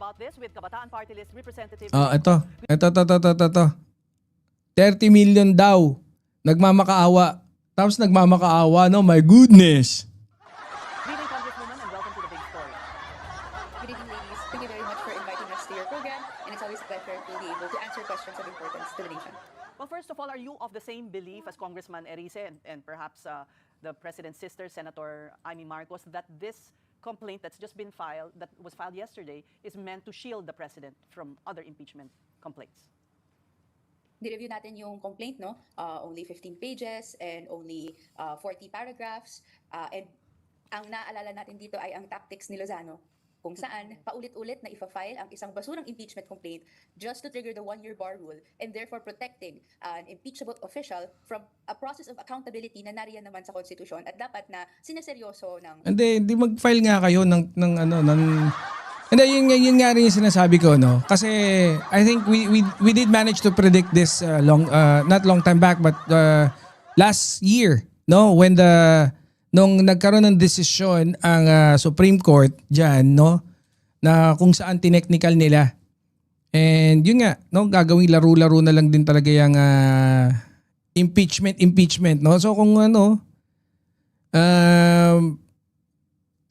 about this with Kabataan Party List Representative. Ito. 30 million daw. Nagmamakaawa. Tapos nagmamakaawa, no? My goodness. Good evening, Congresswoman, and welcome to the big story. Good evening, ladies. Thank you very much for inviting us to your program, and it's always a pleasure to be able to answer questions of importance to the nation. Well, first of all, are you of the same belief as Congressman Erice and perhaps the President's sister, Senator Amy Marcos, that this complaint that's just been filed, that was filed yesterday, is meant to shield the President from other impeachment complaints? Di-review natin yung complaint, no? Only 15 pages and only 40 paragraphs. And ang naaalala natin dito ay ang tactics ni Lozano, kung saan paulit-ulit na ifa-file ang isang basurang impeachment complaint just to trigger the one-year bar rule and therefore protecting an impeachable official from a process of accountability na nariyan naman sa konstitusyon at dapat na sineseryoso ng... Hindi mag-file nga kayo ng Hindi, yun nga rin yung sinasabi ko, no? Kasi I think we did manage to predict this not long time back, but last year, no? When nung nagkaroon ng desisyon ang Supreme Court diyan, no? Na kung saan tinechnical nila. And yun nga, no? Gagawing laro-laro na lang din talaga yung impeachment, no? So kung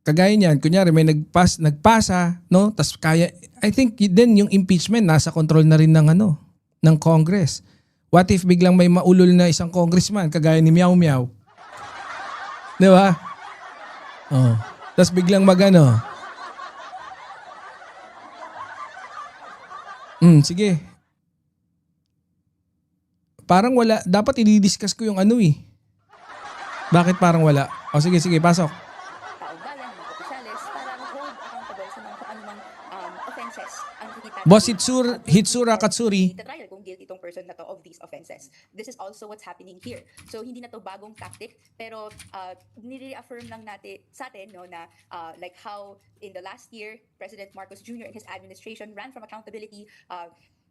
kagaya niyan, kunyari may nagpasa, no? Tas kaya, I think then yung impeachment nasa control na rin ng Congress. What if biglang may maulol na isang congressman kagaya ni Meow Meow? 'Di ba? Oh. Tas biglang sige. Parang wala, dapat i-discuss ko yung Bakit parang wala? O sige, pasok. Kaugalan, mga opisyales, para ma-hold accountable sa mga anumang offenses ang nakikita. Boss Hitsura Katsuri. Trial kung guilty itong person na to of these offenses. This is also what's happening here. So hindi na to bagong tactic, pero nire-affirm lang natin sa atin, no, na like how in the last year President Marcos Jr. and his administration ran from accountability,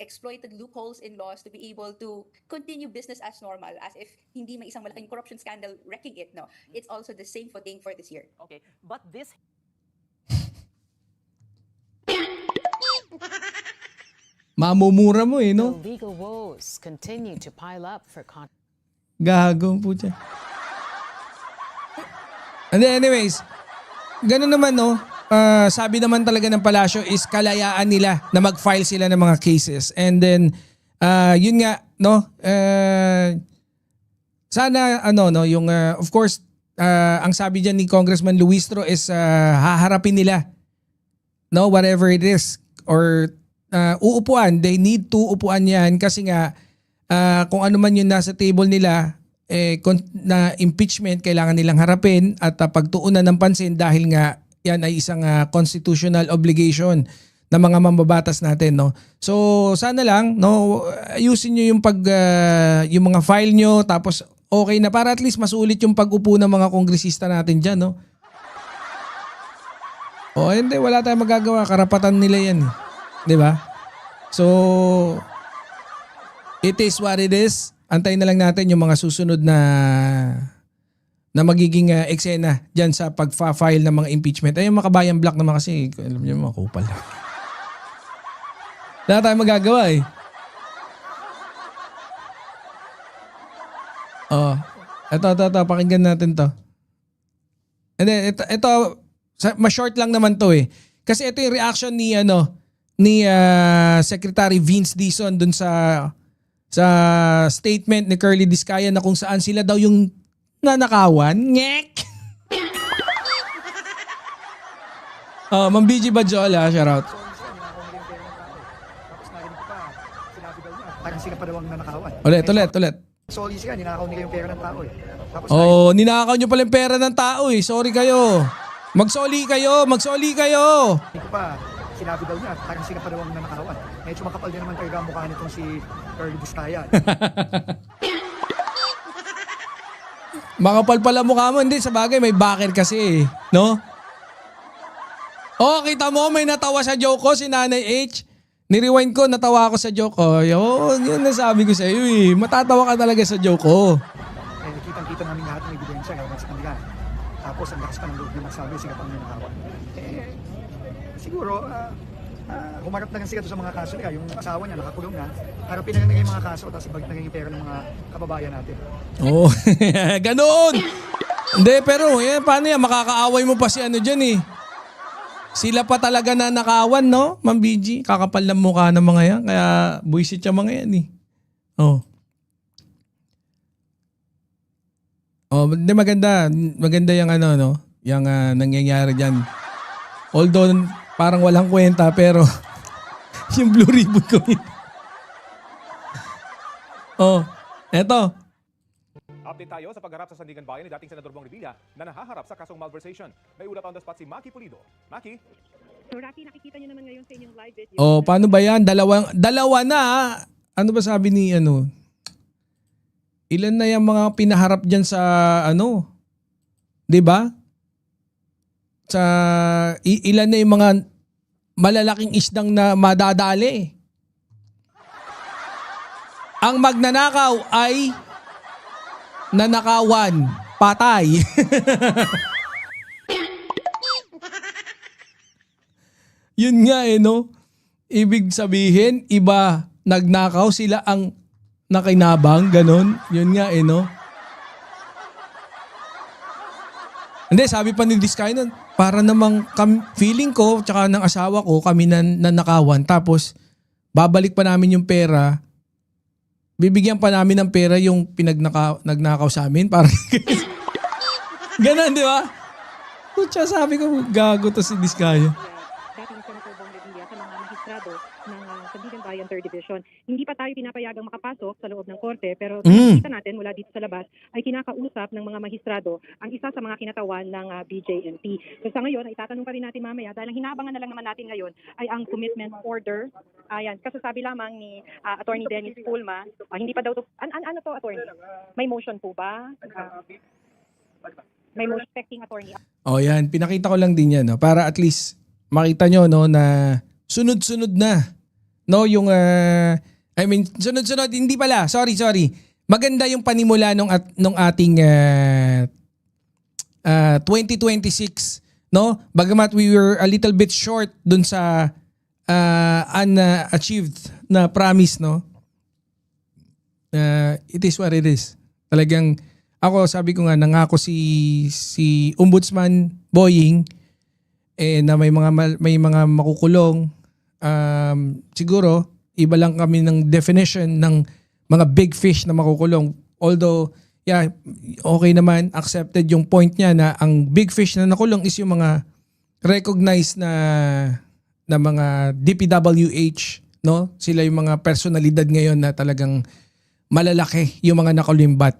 exploited loopholes in laws to be able to continue business as normal, as if hindi may isang malaking corruption scandal wrecking it. No, it's also the same footing for this year. Okay, but this... Mamumura mo no? The legal woes continue to pile up for Gago po siya. And then anyways, ganun naman, no? Sabi naman talaga ng palasyo is kalayaan nila na mag-file sila ng mga cases. And then, yun nga, no? Sana, yung, of course, ang sabi dyan ni Congressman Luistro is haharapin nila, no? Whatever it is. Or uupuan. They need to upuan yan kasi nga, kung ano man yung nasa table nila, na impeachment, kailangan nilang harapin at pagtuunan ng pansin dahil nga yan ay isang constitutional obligation ng mga mambabatas natin, no. So sana lang, no, ayusin niyo yung yung mga file niyo, tapos okay na para at least masulit yung pag-upo ng mga kongresista natin diyan, no. Hindi, wala tayong magagawa, karapatan nila yan, 'di ba? So it is what it is. Antayin na lang natin yung mga susunod na magiging eksena dyan sa pag-file ng mga impeachment. Ay, yung makabayan black naman kasi, alam niyo, mga kupal. Wala tayong magagawa Ito, pakinggan natin to. And then, ito, ma-short lang naman to Kasi ito yung reaction ni Secretary Vince Dizon dun sa statement ni Curly Discaya na kung saan sila daw yung nanakawan. Ngek! Ma'am BG Badjola, shoutout. Tapos narinig ko pa, sinabi daw niya, parang sila pa daw ang nanakawan. Ulit. Sorry siya, ninakaw nila yung pera ng tao Tapos ninakaw nyo pala yung pera ng tao Sorry kayo. Magsoli kayo. narinig ko pa, sinabi daw niya, parang sila pa daw ang nanakawan. Medyo makapal din naman talaga ang mukha nitong si Curly Discaya. Makapal pala mukha mo. Hindi, sa bagay, may backer kasi no? Kita mo, may natawa sa joke ko si Nanay H. Nirewind ko, natawa ako sa joke ko. Yun nasabi ko sa iyo Matatawa ka talaga sa joke ko. Kitang-kita namin lahat ng ebidensya gawa sa kanila. Tapos ang lakas pa ng loob na magsabi, sila pang nanakawan. Siguro, humarap na rin sila doon sa mga kaso nila. Yung asawa niya nakakulong na, harapin na rin yung mga kaso tapos ibalik na rin yung pera ng mga kababayan natin. Oo. Ganoon! Hindi, pero paano yan? Makakaaway mo pa si ano dyan eh. Sila pa talaga na nakawan, no? Ma'am BG, kakapal ng mukha ng mga yan. Kaya buisit yung mga yan eh. Oh. Oh, hindi maganda. Maganda yung ano, no? Yung nangyayari dyan. Although parang walang kwenta, pero yung blue ribbon ko yun. Oh, eto. Update tayo sa pagharap sa Sandigan Bayan ni dating Senador Bong Revilla na nahaharap sa kasong malversation. May ulat on the spot si Maki Pulido. Maki? So Rocky, nakikita niyo naman ngayon sa inyong live video. Oh, paano ba yan? Dalawa na. Ano ba sabi ni ano? Ilan na yung mga pinaharap diyan sa ano? 'Di ba? Sa ilan na yung mga malalaking isdang na madadali. Ang magnanakaw ay nanakawan, patay. Yun nga no? Ibig sabihin, iba nagnakaw, sila ang nakinabang, ganon. Yun nga no? Hindi, sabi pa ni Diskay nun, para namang feeling ko, tsaka ng asawa ko, kami nanakawan. Tapos, babalik pa namin yung pera. Bibigyan pa namin ng pera yung nagnakaw sa amin. Parang ganon, di ba? Kutsa, sabi ko, gago to si Diskaya. Dating Senator Bong Revilla sa mga magistrado ng Sandigan Bayan 3rd Division. Hindi pa tayo pinapayagang makapasok sa loob ng korte, pero kita natin mula dito sa labas ay kinakausap ng mga magistrado ang isa sa mga kinatawan ng BJMP. So sa ngayon, ay itatanong pa rin natin mamaya dahil ang hinabangan na lang naman natin ngayon ay ang commitment order. Ayan, kasasabi lamang ni Attorney Dennis Pulma, hindi pa daw to, ano to, Attorney? May motion po ba? May motion expecting Attorney. Oh, yan. Pinakita ko lang din yan, no? Para at least makita nyo, no, na sunod-sunod na. No, yung, sunod-sunod, hindi pala. Sorry. Maganda yung panimula nung ating 2026, no? Bagamat we were a little bit short dun sa unachieved na promise, no? It is what it is. Talagang, ako, sabi ko nga, nangako si Ombudsman Boying na may mga makukulong. Siguro iba lang kami ng definition ng mga big fish na makukulong. Although, yeah, okay naman, accepted yung point niya na ang big fish na nakulong is yung mga recognized na mga DPWH, no? Sila yung mga personalidad ngayon na talagang malalaki yung mga nakulimbat.